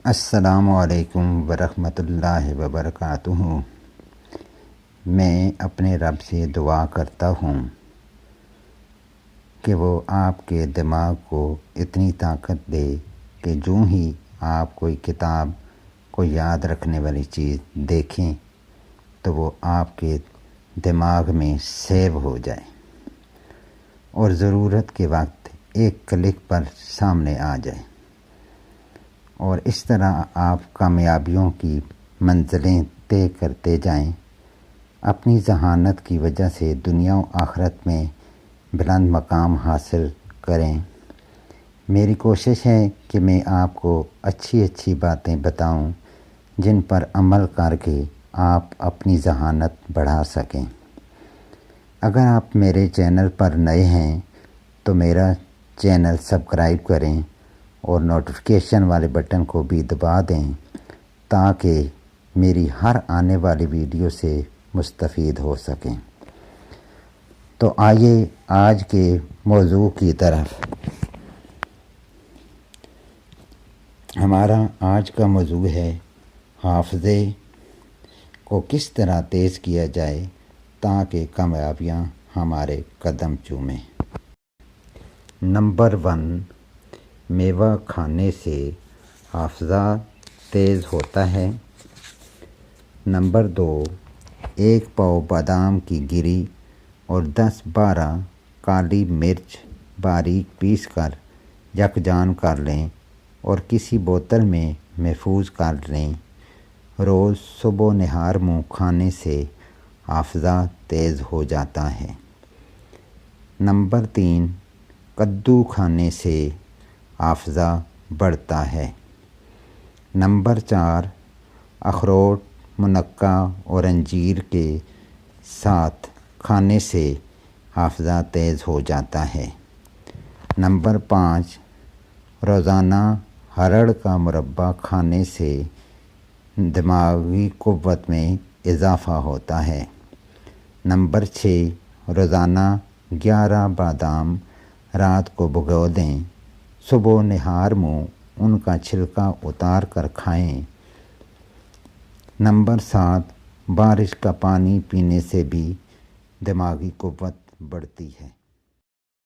السلام علیکم ورحمۃ اللہ وبرکاتہ۔ میں اپنے رب سے دعا کرتا ہوں کہ وہ آپ کے دماغ کو اتنی طاقت دے کہ جو ہی آپ کوئی کتاب کو یاد رکھنے والی چیز دیکھیں تو وہ آپ کے دماغ میں سیو ہو جائے اور ضرورت کے وقت ایک کلک پر سامنے آ جائے، اور اس طرح آپ کامیابیوں کی منزلیں طے کرتے جائیں، اپنی ذہانت کی وجہ سے دنیا و آخرت میں بلند مقام حاصل کریں۔ میری کوشش ہے کہ میں آپ کو اچھی باتیں بتاؤں جن پر عمل کر کے آپ اپنی ذہانت بڑھا سکیں۔ اگر آپ میرے چینل پر نئے ہیں تو میرا چینل سبسکرائب کریں اور نوٹیفیکیشن والے بٹن کو بھی دبا دیں تاکہ میری ہر آنے والی ویڈیو سے مستفید ہو سکیں۔ تو آئیے آج کے موضوع کی طرف۔ ہمارا آج کا موضوع ہے حافظے کو کس طرح تیز کیا جائے تاکہ کامیابیاں ہمارے قدم چومیں۔ نمبر 1، میوہ کھانے سے حافظہ تیز ہوتا ہے۔ نمبر 2، 1 پاؤ بادام کی گری اور 10-12 کالی مرچ باریک پیس کر یکجان کر لیں اور کسی بوتل میں محفوظ کر لیں۔ روز صبح و نہار منہ کھانے سے حافظہ تیز ہو جاتا ہے۔ نمبر 3، کدو کھانے سے حافظہ بڑھتا ہے۔ نمبر 4، اخروٹ، منقع اور انجیر کے ساتھ کھانے سے حافظہ تیز ہو جاتا ہے۔ نمبر 5، روزانہ ہرڑ کا مربع کھانے سے دماغی قوت میں اضافہ ہوتا ہے۔ نمبر 6، روزانہ 11 بادام رات کو بھگو دیں، صبح و نہار منہ ان کا چھلکا اتار کر کھائیں۔ نمبر 7، بارش کا پانی پینے سے بھی دماغی قوت بڑھتی ہے۔